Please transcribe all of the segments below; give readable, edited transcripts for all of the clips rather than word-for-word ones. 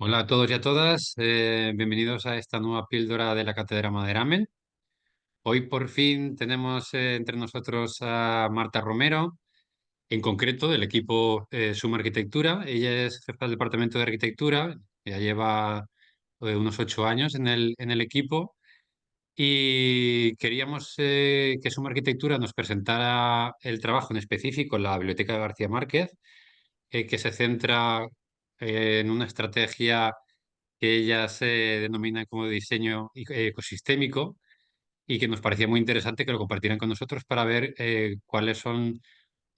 Hola a todos y a todas, bienvenidos a esta nueva píldora de la Cátedra Maderamen. Hoy por fin tenemos entre nosotros a Marta Romero, en concreto del equipo Suma Arquitectura. Ella es jefa del Departamento de Arquitectura, ya lleva unos 8 años en el equipo y queríamos que Suma Arquitectura nos presentara el trabajo en específico en la Biblioteca de García Márquez, que se centra en una estrategia que ella se denomina como diseño ecosistémico y que nos parecía muy interesante que lo compartieran con nosotros para ver cuáles son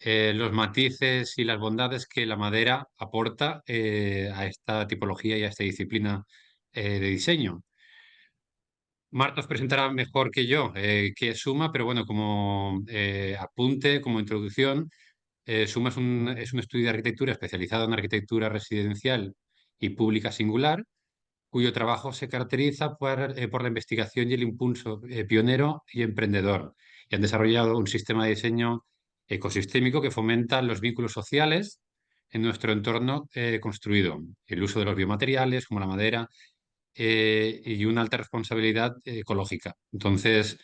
los matices y las bondades que la madera aporta a esta tipología y a esta disciplina de diseño. Marta os presentará mejor que yo qué es Suma, pero bueno, como apunte, como introducción, Suma es un estudio de arquitectura especializado en arquitectura residencial y pública singular, cuyo trabajo se caracteriza por la investigación y el impulso pionero y emprendedor. Y han desarrollado un sistema de diseño ecosistémico que fomenta los vínculos sociales en nuestro entorno construido, el uso de los biomateriales como la madera y una alta responsabilidad ecológica. Entonces,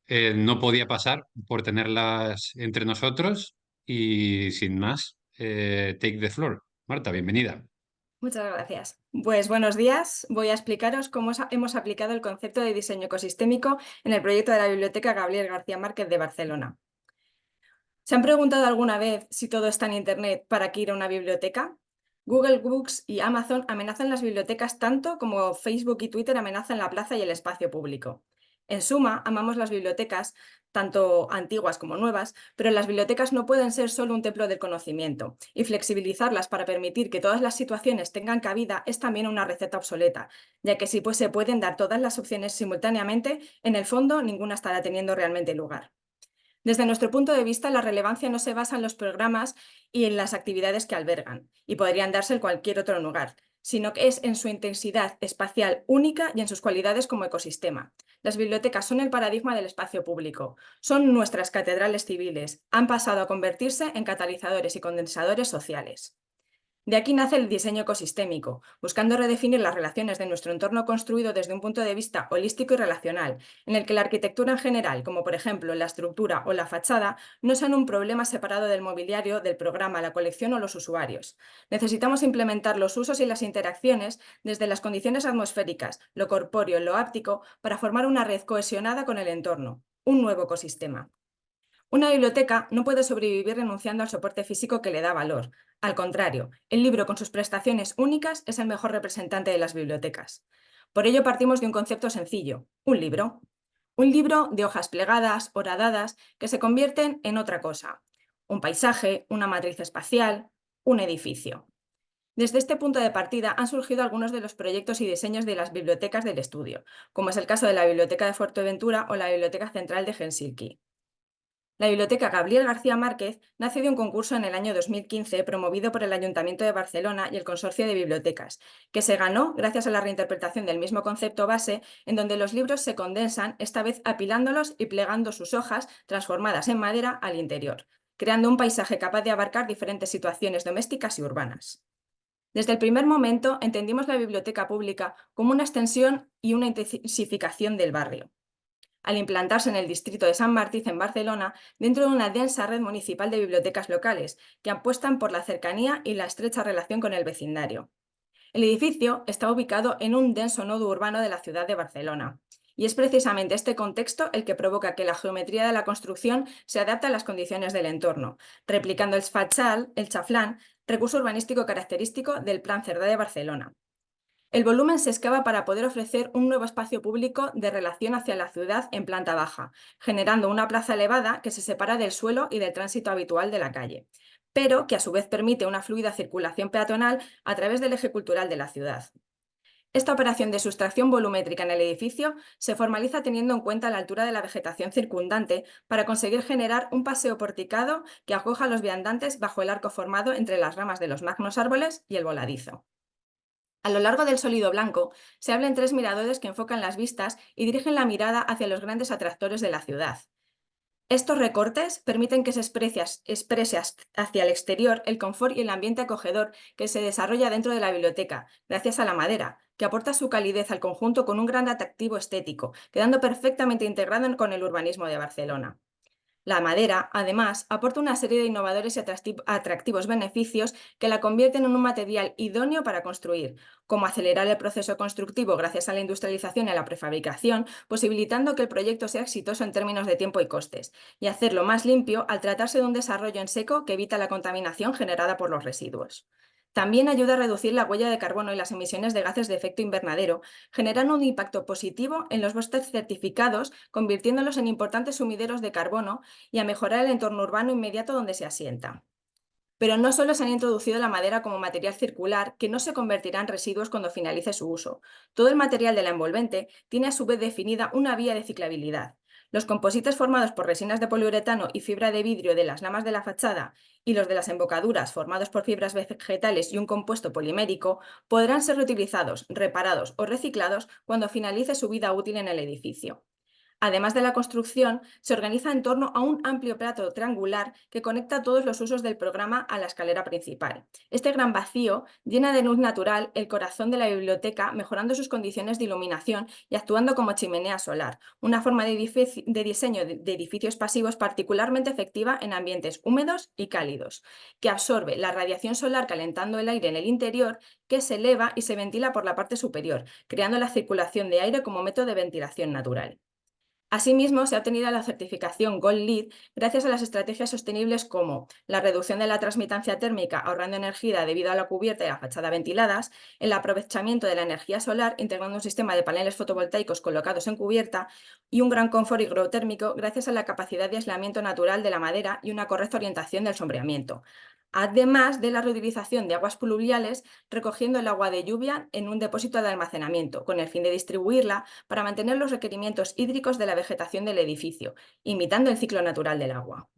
no podía pasar por tenerlas entre nosotros y sin más, take the floor. Marta, bienvenida. Muchas gracias. Pues buenos días. Voy a explicaros cómo hemos aplicado el concepto de diseño ecosistémico en el proyecto de la Biblioteca Gabriel García Márquez de Barcelona. ¿Se han preguntado alguna vez si todo está en Internet para qué ir a una biblioteca? Google Books y Amazon amenazan las bibliotecas tanto como Facebook y Twitter amenazan la plaza y el espacio público. En suma, amamos las bibliotecas, tanto antiguas como nuevas, pero las bibliotecas no pueden ser solo un templo del conocimiento, y flexibilizarlas para permitir que todas las situaciones tengan cabida es también una receta obsoleta, ya que si pues se pueden dar todas las opciones simultáneamente, en el fondo ninguna estará teniendo realmente lugar. Desde nuestro punto de vista, la relevancia no se basa en los programas y en las actividades que albergan, y podrían darse en cualquier otro lugar, sino que es en su intensidad espacial única y en sus cualidades como ecosistema. Las bibliotecas son el paradigma del espacio público, son nuestras catedrales civiles, han pasado a convertirse en catalizadores y condensadores sociales. De aquí nace el diseño ecosistémico, buscando redefinir las relaciones de nuestro entorno construido desde un punto de vista holístico y relacional, en el que la arquitectura en general, como por ejemplo la estructura o la fachada, no sean un problema separado del mobiliario, del programa, la colección o los usuarios. Necesitamos implementar los usos y las interacciones desde las condiciones atmosféricas, lo corpóreo, lo áptico, para formar una red cohesionada con el entorno, un nuevo ecosistema. Una biblioteca no puede sobrevivir renunciando al soporte físico que le da valor. Al contrario, el libro con sus prestaciones únicas es el mejor representante de las bibliotecas. Por ello partimos de un concepto sencillo, un libro. Un libro de hojas plegadas, horadadas, que se convierten en otra cosa. Un paisaje, una matriz espacial, un edificio. Desde este punto de partida han surgido algunos de los proyectos y diseños de las bibliotecas del estudio, como es el caso de la Biblioteca de Fuerteventura o la Biblioteca Central de Helsinki. La Biblioteca Gabriel García Márquez nace de un concurso en el año 2015 promovido por el Ayuntamiento de Barcelona y el Consorcio de Bibliotecas, que se ganó gracias a la reinterpretación del mismo concepto base, en donde los libros se condensan, esta vez apilándolos y plegando sus hojas transformadas en madera al interior, creando un paisaje capaz de abarcar diferentes situaciones domésticas y urbanas. Desde el primer momento entendimos la biblioteca pública como una extensión y una intensificación del barrio, al implantarse en el distrito de Sant Martí, en Barcelona, dentro de una densa red municipal de bibliotecas locales, que apuestan por la cercanía y la estrecha relación con el vecindario. El edificio está ubicado en un denso nodo urbano de la ciudad de Barcelona, y es precisamente este contexto el que provoca que la geometría de la construcción se adapte a las condiciones del entorno, replicando el fachal, el chaflán, recurso urbanístico característico del Plan Cerdá de Barcelona. El volumen se excava para poder ofrecer un nuevo espacio público de relación hacia la ciudad en planta baja, generando una plaza elevada que se separa del suelo y del tránsito habitual de la calle, pero que a su vez permite una fluida circulación peatonal a través del eje cultural de la ciudad. Esta operación de sustracción volumétrica en el edificio se formaliza teniendo en cuenta la altura de la vegetación circundante para conseguir generar un paseo porticado que acoja a los viandantes bajo el arco formado entre las ramas de los magnos árboles y el voladizo. A lo largo del sólido blanco se habla en tres miradores que enfocan las vistas y dirigen la mirada hacia los grandes atractores de la ciudad. Estos recortes permiten que se exprese hacia el exterior el confort y el ambiente acogedor que se desarrolla dentro de la biblioteca, gracias a la madera, que aporta su calidez al conjunto con un gran atractivo estético, quedando perfectamente integrado con el urbanismo de Barcelona. La madera, además, aporta una serie de innovadores y atractivos beneficios que la convierten en un material idóneo para construir, como acelerar el proceso constructivo gracias a la industrialización y a la prefabricación, posibilitando que el proyecto sea exitoso en términos de tiempo y costes, y hacerlo más limpio al tratarse de un desarrollo en seco que evita la contaminación generada por los residuos. También ayuda a reducir la huella de carbono y las emisiones de gases de efecto invernadero, generando un impacto positivo en los bosques certificados, convirtiéndolos en importantes sumideros de carbono y a mejorar el entorno urbano inmediato donde se asienta. Pero no solo se han introducido la madera como material circular, que no se convertirá en residuos cuando finalice su uso. Todo el material de la envolvente tiene a su vez definida una vía de ciclabilidad. Los composites formados por resinas de poliuretano y fibra de vidrio de las lamas de la fachada y los de las embocaduras formados por fibras vegetales y un compuesto polimérico podrán ser reutilizados, reparados o reciclados cuando finalice su vida útil en el edificio. Además de la construcción, se organiza en torno a un amplio plato triangular que conecta todos los usos del programa a la escalera principal. Este gran vacío llena de luz natural el corazón de la biblioteca, mejorando sus condiciones de iluminación y actuando como chimenea solar, una forma de diseño de edificios pasivos particularmente efectiva en ambientes húmedos y cálidos, que absorbe la radiación solar calentando el aire en el interior, que se eleva y se ventila por la parte superior, creando la circulación de aire como método de ventilación natural. Asimismo, se ha obtenido la certificación Gold LEED gracias a las estrategias sostenibles como la reducción de la transmitancia térmica ahorrando energía debido a la cubierta y la fachada ventiladas, el aprovechamiento de la energía solar integrando un sistema de paneles fotovoltaicos colocados en cubierta y un gran confort higrotérmico gracias a la capacidad de aislamiento natural de la madera y una correcta orientación del sombreamiento. Además de la reutilización de aguas pluviales, recogiendo el agua de lluvia en un depósito de almacenamiento, con el fin de distribuirla para mantener los requerimientos hídricos de la vegetación del edificio, imitando el ciclo natural del agua.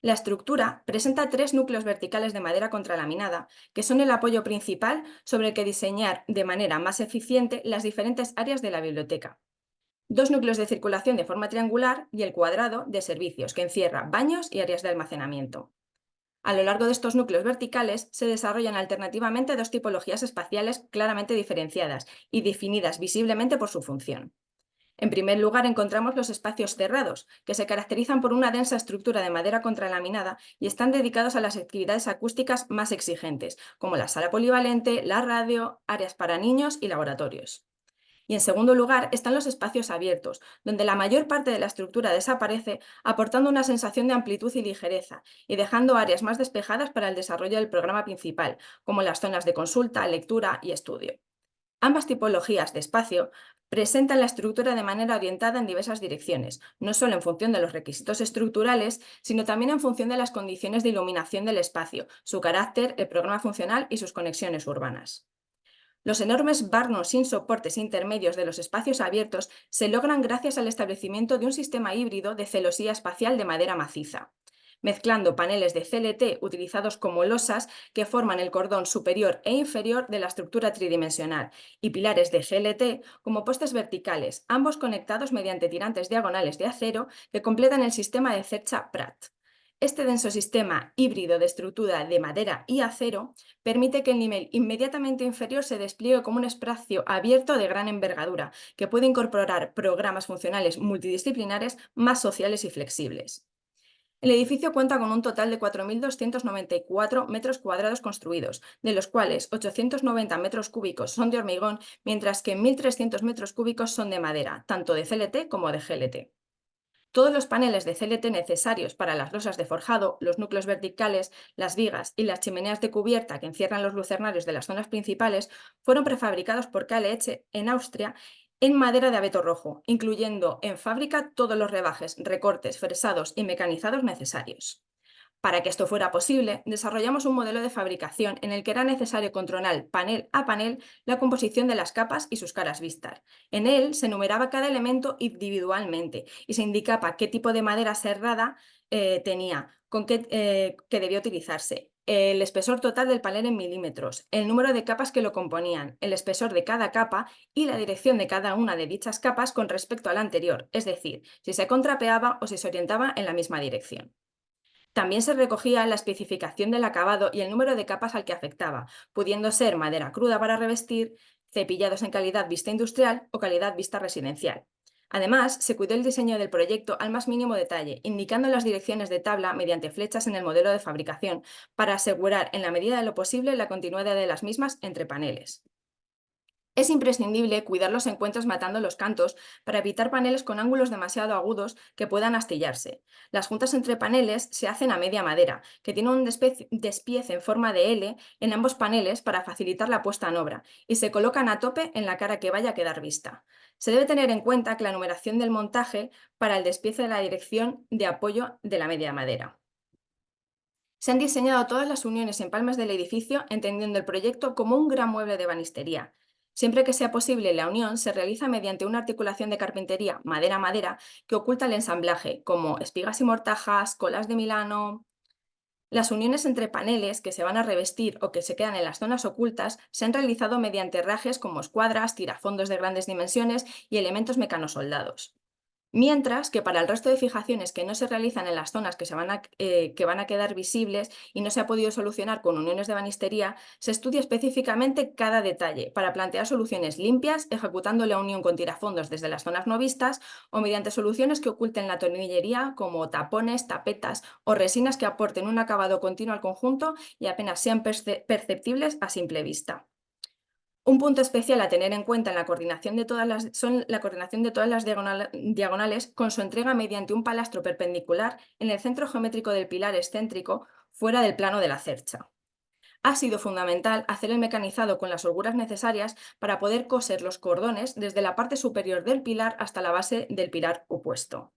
La estructura presenta 3 núcleos verticales de madera contralaminada, que son el apoyo principal sobre el que diseñar de manera más eficiente las diferentes áreas de la biblioteca. 2 núcleos de circulación de forma triangular y el cuadrado de servicios, que encierra baños y áreas de almacenamiento. A lo largo de estos núcleos verticales se desarrollan alternativamente 2 tipologías espaciales claramente diferenciadas y definidas visiblemente por su función. En primer lugar, encontramos los espacios cerrados, que se caracterizan por una densa estructura de madera contralaminada y están dedicados a las actividades acústicas más exigentes, como la sala polivalente, la radio, áreas para niños y laboratorios. Y en segundo lugar están los espacios abiertos, donde la mayor parte de la estructura desaparece, aportando una sensación de amplitud y ligereza, y dejando áreas más despejadas para el desarrollo del programa principal, como las zonas de consulta, lectura y estudio. Ambas tipologías de espacio presentan la estructura de manera orientada en diversas direcciones, no solo en función de los requisitos estructurales, sino también en función de las condiciones de iluminación del espacio, su carácter, el programa funcional y sus conexiones urbanas. Los enormes barnos sin soportes intermedios de los espacios abiertos se logran gracias al establecimiento de un sistema híbrido de celosía espacial de madera maciza, mezclando paneles de CLT utilizados como losas que forman el cordón superior e inferior de la estructura tridimensional y pilares de GLT como postes verticales, ambos conectados mediante tirantes diagonales de acero que completan el sistema de cercha Pratt. Este denso sistema híbrido de estructura de madera y acero permite que el nivel inmediatamente inferior se despliegue como un espacio abierto de gran envergadura, que puede incorporar programas funcionales multidisciplinares más sociales y flexibles. El edificio cuenta con un total de 4.294 metros cuadrados construidos, de los cuales 890 metros cúbicos son de hormigón, mientras que 1.300 metros cúbicos son de madera, tanto de CLT como de GLT. Todos los paneles de CLT necesarios para las losas de forjado, los núcleos verticales, las vigas y las chimeneas de cubierta que encierran los lucernarios de las zonas principales fueron prefabricados por KLH en Austria en madera de abeto rojo, incluyendo en fábrica todos los rebajes, recortes, fresados y mecanizados necesarios. Para que esto fuera posible, desarrollamos un modelo de fabricación en el que era necesario controlar panel a panel la composición de las capas y sus caras vistas. En él se numeraba cada elemento individualmente y se indicaba qué tipo de madera serrada tenía, que debía utilizarse el espesor total del panel en milímetros, el número de capas que lo componían, el espesor de cada capa y la dirección de cada una de dichas capas con respecto a la anterior, es decir, si se contrapeaba o si se orientaba en la misma dirección. También se recogía la especificación del acabado y el número de capas al que afectaba, pudiendo ser madera cruda para revestir, cepillados en calidad vista industrial o calidad vista residencial. Además, se cuidó el diseño del proyecto al más mínimo detalle, indicando las direcciones de tabla mediante flechas en el modelo de fabricación, para asegurar, en la medida de lo posible, la continuidad de las mismas entre paneles. Es imprescindible cuidar los encuentros matando los cantos para evitar paneles con ángulos demasiado agudos que puedan astillarse. Las juntas entre paneles se hacen a media madera, que tiene un despiece en forma de L en ambos paneles para facilitar la puesta en obra, y se colocan a tope en la cara que vaya a quedar vista. Se debe tener en cuenta que la numeración del montaje para el despiece de la dirección de apoyo de la media madera. Se han diseñado todas las uniones en palmas del edificio, entendiendo el proyecto como un gran mueble de ebanistería. Siempre que sea posible, la unión se realiza mediante una articulación de carpintería madera a madera que oculta el ensamblaje, como espigas y mortajas, colas de Milano. Las uniones entre paneles que se van a revestir o que se quedan en las zonas ocultas se han realizado mediante herrajes como escuadras, tirafondos de grandes dimensiones y elementos mecanosoldados. Mientras que para el resto de fijaciones que no se realizan en las zonas que van a quedar visibles y no se ha podido solucionar con uniones de banistería, se estudia específicamente cada detalle para plantear soluciones limpias, ejecutando la unión con tirafondos desde las zonas no vistas o mediante soluciones que oculten la tornillería como tapones, tapetas o resinas que aporten un acabado continuo al conjunto y apenas sean perceptibles a simple vista. Un punto especial a tener en cuenta en la coordinación de todas las diagonales con su entrega mediante un palastro perpendicular en el centro geométrico del pilar excéntrico fuera del plano de la cercha. Ha sido fundamental hacer el mecanizado con las holguras necesarias para poder coser los cordones desde la parte superior del pilar hasta la base del pilar opuesto.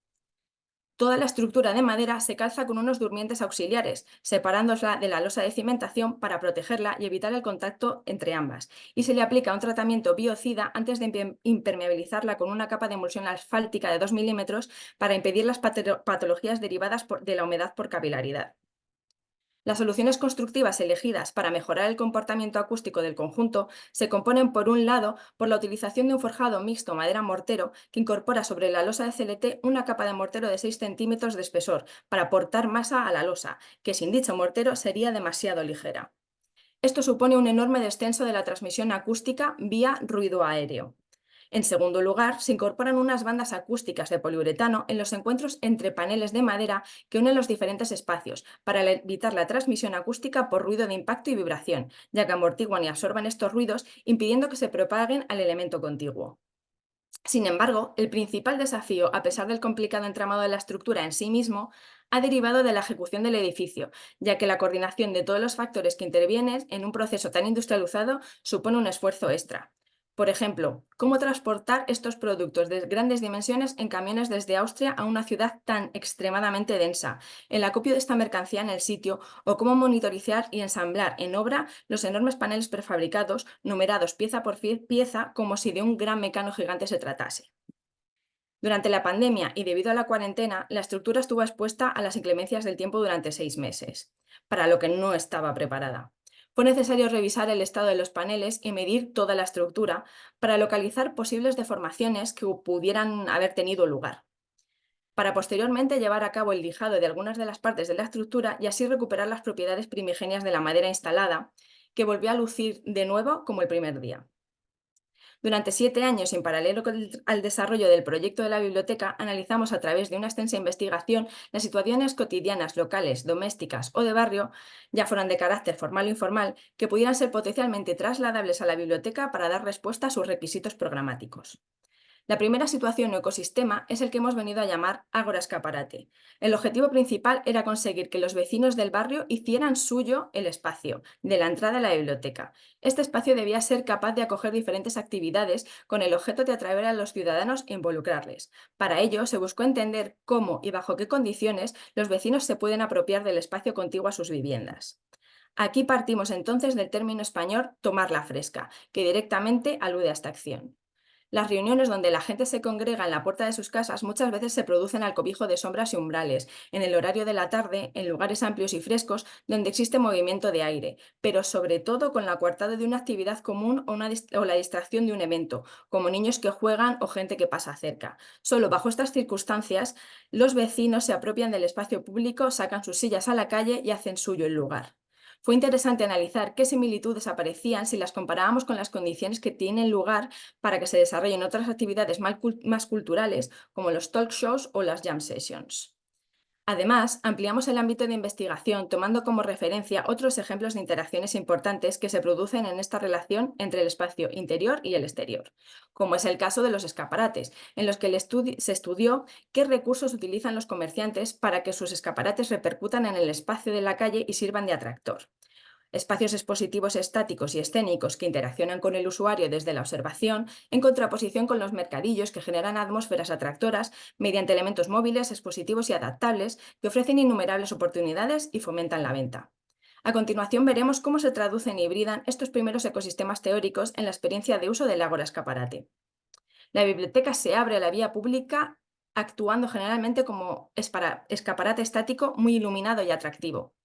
Toda la estructura de madera se calza con unos durmientes auxiliares, separándola de la losa de cimentación para protegerla y evitar el contacto entre ambas, y se le aplica un tratamiento biocida antes de impermeabilizarla con una capa de emulsión asfáltica de 2 milímetros para impedir las patologías derivadas de la humedad por capilaridad. Las soluciones constructivas elegidas para mejorar el comportamiento acústico del conjunto se componen, por un lado, por la utilización de un forjado mixto madera-mortero que incorpora sobre la losa de CLT una capa de mortero de 6 centímetros de espesor para aportar masa a la losa, que sin dicho mortero sería demasiado ligera. Esto supone un enorme descenso de la transmisión acústica vía ruido aéreo. En segundo lugar, se incorporan unas bandas acústicas de poliuretano en los encuentros entre paneles de madera que unen los diferentes espacios, para evitar la transmisión acústica por ruido de impacto y vibración, ya que amortiguan y absorban estos ruidos, impidiendo que se propaguen al elemento contiguo. Sin embargo, el principal desafío, a pesar del complicado entramado de la estructura en sí mismo, ha derivado de la ejecución del edificio, ya que la coordinación de todos los factores que intervienen en un proceso tan industrializado supone un esfuerzo extra. Por ejemplo, ¿cómo transportar estos productos de grandes dimensiones en camiones desde Austria a una ciudad tan extremadamente densa, el acopio de esta mercancía en el sitio, o cómo monitorizar y ensamblar en obra los enormes paneles prefabricados, numerados pieza por pieza, como si de un gran mecano gigante se tratase? Durante la pandemia y debido a la cuarentena, la estructura estuvo expuesta a las inclemencias del tiempo durante 6 meses, para lo que no estaba preparada. Fue necesario revisar el estado de los paneles y medir toda la estructura para localizar posibles deformaciones que pudieran haber tenido lugar, para posteriormente llevar a cabo el lijado de algunas de las partes de la estructura y así recuperar las propiedades primigenias de la madera instalada, que volvió a lucir de nuevo como el primer día. Durante 7 años, en paralelo al desarrollo del proyecto de la biblioteca, analizamos a través de una extensa investigación las situaciones cotidianas, locales, domésticas o de barrio, ya fueran de carácter formal o informal, que pudieran ser potencialmente trasladables a la biblioteca para dar respuesta a sus requisitos programáticos. La primera situación o ecosistema es el que hemos venido a llamar Ágora Escaparate. El objetivo principal era conseguir que los vecinos del barrio hicieran suyo el espacio de la entrada a la biblioteca. Este espacio debía ser capaz de acoger diferentes actividades con el objeto de atraer a los ciudadanos e involucrarles. Para ello, se buscó entender cómo y bajo qué condiciones los vecinos se pueden apropiar del espacio contiguo a sus viviendas. Aquí partimos entonces del término español tomar la fresca, que directamente alude a esta acción. Las reuniones donde la gente se congrega en la puerta de sus casas muchas veces se producen al cobijo de sombras y umbrales, en el horario de la tarde, en lugares amplios y frescos donde existe movimiento de aire, pero sobre todo con la coartada de una actividad común o la distracción de un evento, como niños que juegan o gente que pasa cerca. Solo bajo estas circunstancias, los vecinos se apropian del espacio público, sacan sus sillas a la calle y hacen suyo el lugar. Fue interesante analizar qué similitudes aparecían si las comparábamos con las condiciones que tienen lugar para que se desarrollen otras actividades más culturales, como los talk shows o las jam sessions. Además, ampliamos el ámbito de investigación tomando como referencia otros ejemplos de interacciones importantes que se producen en esta relación entre el espacio interior y el exterior, como es el caso de los escaparates, en los que se estudió qué recursos utilizan los comerciantes para que sus escaparates repercutan en el espacio de la calle y sirvan de atractor. Espacios expositivos estáticos y escénicos que interaccionan con el usuario desde la observación, en contraposición con los mercadillos que generan atmósferas atractoras mediante elementos móviles, expositivos y adaptables que ofrecen innumerables oportunidades y fomentan la venta. A continuación veremos cómo se traducen y hibridan estos primeros ecosistemas teóricos en la experiencia de uso del ágora escaparate. La biblioteca se abre a la vía pública actuando generalmente como escaparate estático muy iluminado y atractivo,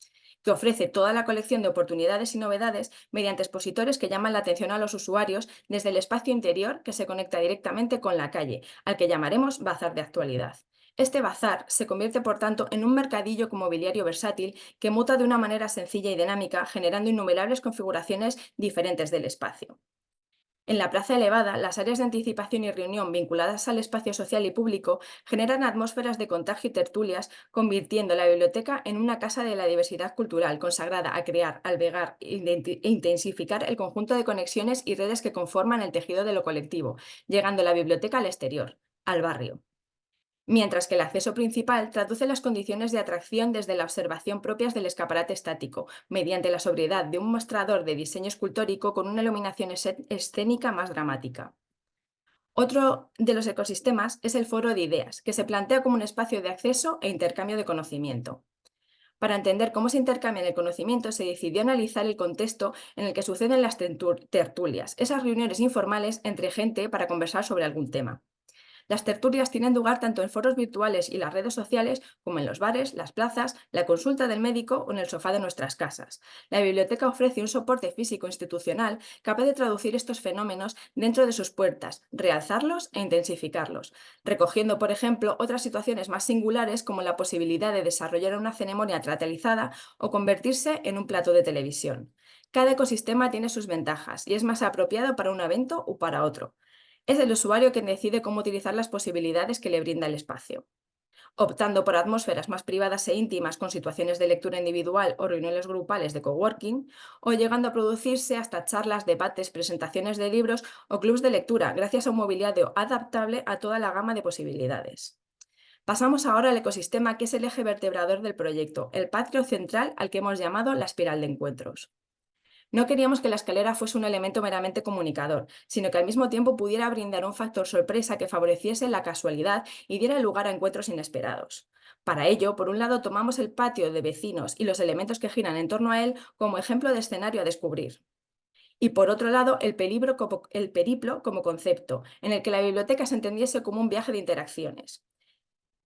que ofrece toda la colección de oportunidades y novedades mediante expositores que llaman la atención a los usuarios desde el espacio interior que se conecta directamente con la calle, al que llamaremos bazar de actualidad. Este bazar se convierte, por tanto, en un mercadillo con mobiliario versátil que muta de una manera sencilla y dinámica, generando innumerables configuraciones diferentes del espacio. En la plaza elevada, las áreas de anticipación y reunión vinculadas al espacio social y público generan atmósferas de contagio y tertulias, convirtiendo la biblioteca en una casa de la diversidad cultural, consagrada a crear, albergar e intensificar el conjunto de conexiones y redes que conforman el tejido de lo colectivo, llegando la biblioteca al exterior, al barrio. Mientras que el acceso principal traduce las condiciones de atracción desde la observación propias del escaparate estático, mediante la sobriedad de un mostrador de diseño escultórico con una iluminación escénica más dramática. Otro de los ecosistemas es el foro de ideas, que se plantea como un espacio de acceso e intercambio de conocimiento. Para entender cómo se intercambia el conocimiento, se decidió analizar el contexto en el que suceden las tertulias, esas reuniones informales entre gente para conversar sobre algún tema. Las tertulias tienen lugar tanto en foros virtuales y las redes sociales como en los bares, las plazas, la consulta del médico o en el sofá de nuestras casas. La biblioteca ofrece un soporte físico institucional capaz de traducir estos fenómenos dentro de sus puertas, realzarlos e intensificarlos, recogiendo, por ejemplo, otras situaciones más singulares como la posibilidad de desarrollar una ceremonia teatralizada o convertirse en un plato de televisión. Cada ecosistema tiene sus ventajas y es más apropiado para un evento o para otro. Es el usuario quien decide cómo utilizar las posibilidades que le brinda el espacio, optando por atmósferas más privadas e íntimas con situaciones de lectura individual o reuniones grupales de coworking, o llegando a producirse hasta charlas, debates, presentaciones de libros o clubs de lectura, gracias a un mobiliario adaptable a toda la gama de posibilidades. Pasamos ahora al ecosistema que es el eje vertebrador del proyecto, el patio central al que hemos llamado la espiral de encuentros. No queríamos que la escalera fuese un elemento meramente comunicador, sino que al mismo tiempo pudiera brindar un factor sorpresa que favoreciese la casualidad y diera lugar a encuentros inesperados. Para ello, por un lado, tomamos el patio de vecinos y los elementos que giran en torno a él como ejemplo de escenario a descubrir. Y por otro lado, el periplo como concepto, en el que la biblioteca se entendiese como un viaje de interacciones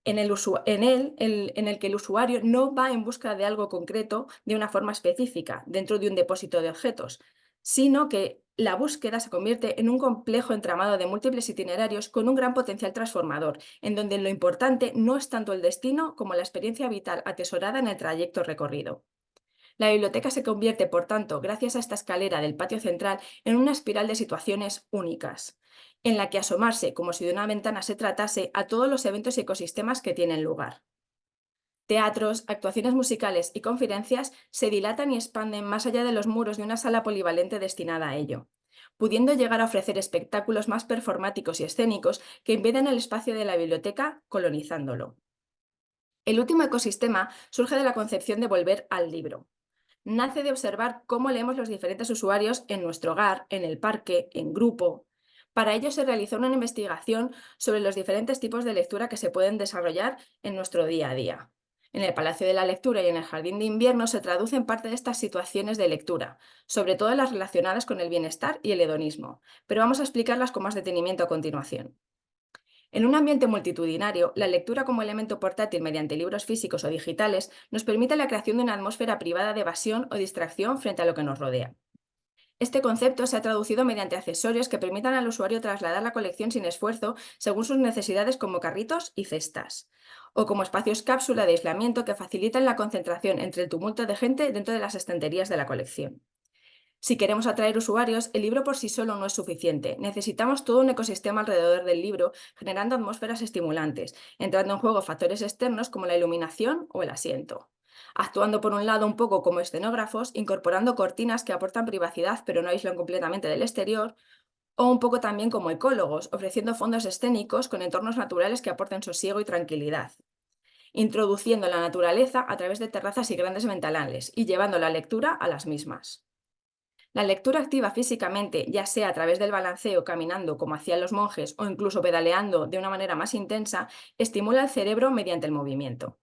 en el que el usuario no va en busca de algo concreto de una forma específica dentro de un depósito de objetos, sino que la búsqueda se convierte en un complejo entramado de múltiples itinerarios con un gran potencial transformador, en donde lo importante no es tanto el destino como la experiencia vital atesorada en el trayecto recorrido. La biblioteca se convierte, por tanto, gracias a esta escalera del patio central, en una espiral de situaciones únicas, en la que asomarse, como si de una ventana se tratase, a todos los eventos y ecosistemas que tienen lugar. Teatros, actuaciones musicales y conferencias se dilatan y expanden más allá de los muros de una sala polivalente destinada a ello, pudiendo llegar a ofrecer espectáculos más performáticos y escénicos que inviden el espacio de la biblioteca, colonizándolo. El último ecosistema surge de la concepción de volver al libro. Nace de observar cómo leemos los diferentes usuarios en nuestro hogar, en el parque, en grupo. Para ello se realizó una investigación sobre los diferentes tipos de lectura que se pueden desarrollar en nuestro día a día. En el Palacio de la Lectura y en el Jardín de Invierno se traducen parte de estas situaciones de lectura, sobre todo las relacionadas con el bienestar y el hedonismo, pero vamos a explicarlas con más detenimiento a continuación. En un ambiente multitudinario, la lectura como elemento portátil mediante libros físicos o digitales nos permite la creación de una atmósfera privada de evasión o distracción frente a lo que nos rodea. Este concepto se ha traducido mediante accesorios que permitan al usuario trasladar la colección sin esfuerzo según sus necesidades, como carritos y cestas, o como espacios cápsula de aislamiento que facilitan la concentración entre el tumulto de gente dentro de las estanterías de la colección. Si queremos atraer usuarios, el libro por sí solo no es suficiente. Necesitamos todo un ecosistema alrededor del libro, generando atmósferas estimulantes, entrando en juego factores externos como la iluminación o el asiento. Actuando por un lado un poco como escenógrafos, incorporando cortinas que aportan privacidad pero no aíslan completamente del exterior, o un poco también como ecólogos, ofreciendo fondos escénicos con entornos naturales que aporten sosiego y tranquilidad, introduciendo la naturaleza a través de terrazas y grandes ventanales y llevando la lectura a las mismas. La lectura activa físicamente, ya sea a través del balanceo caminando como hacían los monjes o incluso pedaleando de una manera más intensa, estimula el cerebro mediante el movimiento.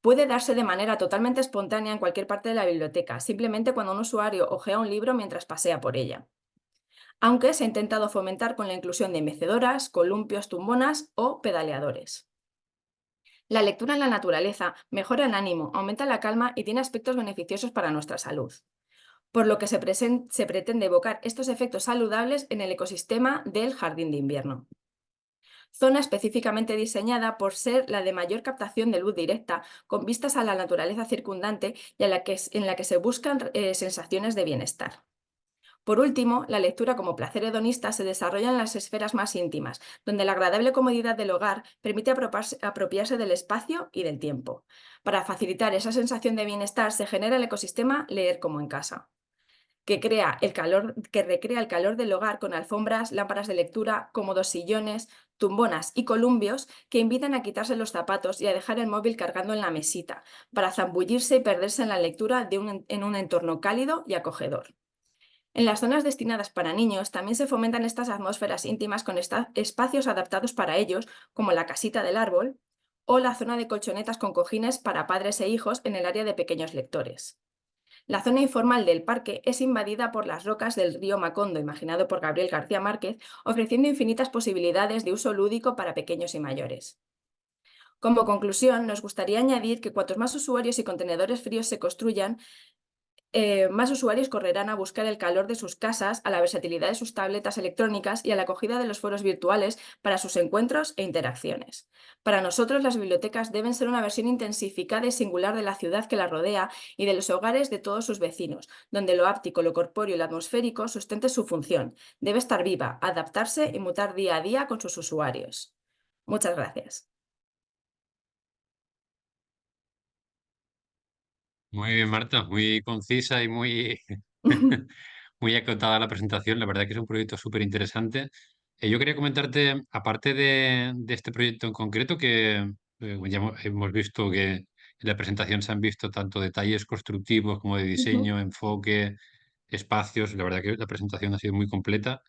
Puede darse de manera totalmente espontánea en cualquier parte de la biblioteca, simplemente cuando un usuario hojea un libro mientras pasea por ella. Aunque se ha intentado fomentar con la inclusión de mecedoras, columpios, tumbonas o pedaleadores. La lectura en la naturaleza mejora el ánimo, aumenta la calma y tiene aspectos beneficiosos para nuestra salud, por lo que se pretende evocar estos efectos saludables en el ecosistema del jardín de invierno. Zona específicamente diseñada por ser la de mayor captación de luz directa, con vistas a la naturaleza circundante y en la que se buscan sensaciones de bienestar. Por último, la lectura como placer hedonista se desarrolla en las esferas más íntimas, donde la agradable comodidad del hogar permite apropiarse del espacio y del tiempo. Para facilitar esa sensación de bienestar se genera el ecosistema Leer como en casa, que recrea el calor del hogar con alfombras, lámparas de lectura, cómodos sillones, tumbonas y columbios que invitan a quitarse los zapatos y a dejar el móvil cargando en la mesita, para zambullirse y perderse en la lectura en un entorno cálido y acogedor. En las zonas destinadas para niños también se fomentan estas atmósferas íntimas con espacios adaptados para ellos, como la casita del árbol o la zona de colchonetas con cojines para padres e hijos en el área de pequeños lectores. La zona informal del parque es invadida por las rocas del río Macondo, imaginado por Gabriel García Márquez, ofreciendo infinitas posibilidades de uso lúdico para pequeños y mayores. Como conclusión, nos gustaría añadir que cuantos más usuarios y contenedores fríos se construyan, más usuarios correrán a buscar el calor de sus casas, a la versatilidad de sus tabletas electrónicas y a la acogida de los foros virtuales para sus encuentros e interacciones. Para nosotros, las bibliotecas deben ser una versión intensificada y singular de la ciudad que la rodea y de los hogares de todos sus vecinos, donde lo áptico, lo corpóreo y lo atmosférico sustente su función. Debe estar viva, adaptarse y mutar día a día con sus usuarios. Muchas gracias. Muy bien, Marta, muy concisa y muy, muy acotada la presentación. La verdad que es un proyecto súper interesante. Yo quería comentarte, aparte de este proyecto en concreto, que ya hemos visto que en la presentación se han visto tanto detalles constructivos como de Ujú. diseño, enfoque, espacios. La verdad que la presentación ha sido muy completa.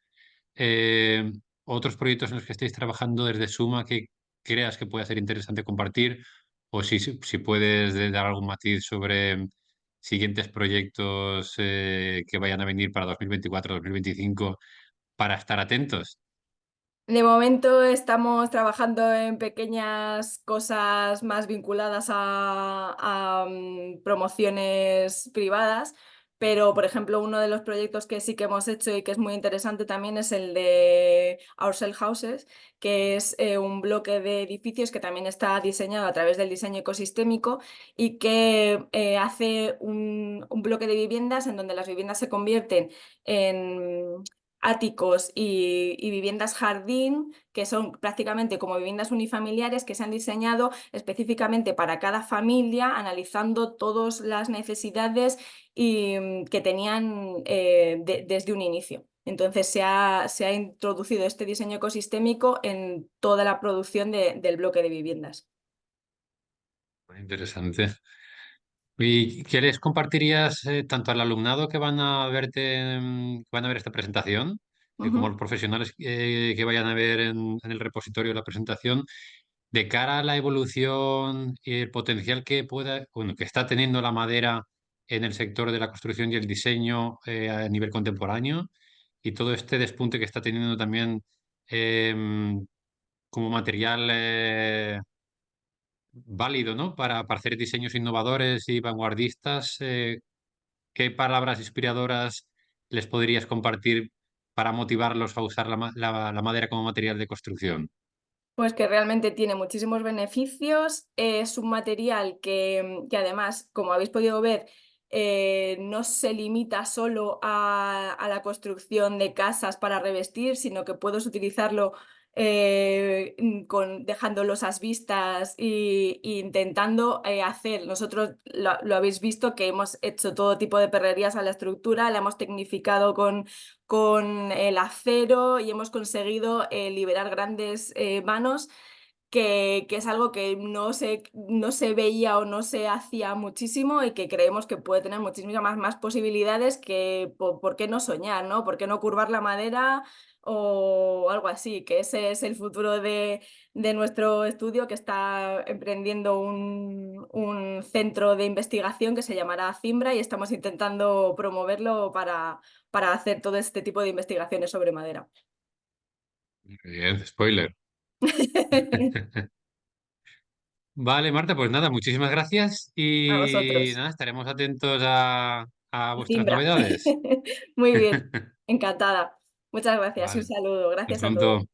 Eh, Otros proyectos en los que estéis trabajando desde Suma que creas que pueda ser interesante compartir, o si puedes dar algún matiz sobre siguientes proyectos que vayan a venir para 2024-2025 para estar atentos. De momento estamos trabajando en pequeñas cosas más vinculadas a promociones privadas, pero por ejemplo uno de los proyectos que sí que hemos hecho y que es muy interesante también es el de Ourself Houses, que es un bloque de edificios que también está diseñado a través del diseño ecosistémico y que hace un bloque de viviendas en donde las viviendas se convierten en áticos y viviendas jardín, que son prácticamente como viviendas unifamiliares que se han diseñado específicamente para cada familia, analizando todas las necesidades que tenían desde un inicio. Entonces se ha introducido este diseño ecosistémico en toda la producción del bloque de viviendas. Muy interesante. ¿Y qué les compartirías tanto al alumnado que van a verte, que van a ver esta presentación, como a Ujú. los profesionales que vayan a ver en el repositorio la presentación? de cara a la evolución y el potencial que pueda, bueno, que está teniendo la madera en el sector de la construcción y el diseño a nivel contemporáneo y todo este despunte que está teniendo también como material válido, ¿no? Para hacer diseños innovadores y vanguardistas, ¿qué palabras inspiradoras les podrías compartir para motivarlos a usar la madera como material de construcción? Pues que realmente tiene muchísimos beneficios, es un material que además, como habéis podido ver, no se limita solo a la construcción de casas para revestir, sino que puedes utilizarlo dejando losas vistas e intentando hacer. Nosotros lo habéis visto que hemos hecho todo tipo de perrerías a la estructura, la hemos tecnificado con el acero y hemos conseguido liberar grandes vanos que es algo que no se veía o no se hacía muchísimo y que creemos que puede tener muchísimas más posibilidades que por qué no soñar, ¿no? ¿Por qué no curvar la madera o algo así? Que ese es el futuro de nuestro estudio, que está emprendiendo un centro de investigación que se llamará Zimbra y estamos intentando promoverlo para hacer todo este tipo de investigaciones sobre madera. Bien, spoiler. Vale, Marta, pues nada, muchísimas gracias A y vosotros. nada, estaremos atentos a vuestras Zimbra. novedades. Muy bien, encantada. Muchas gracias. Un Vale, saludo. hasta Gracias a todos. pronto.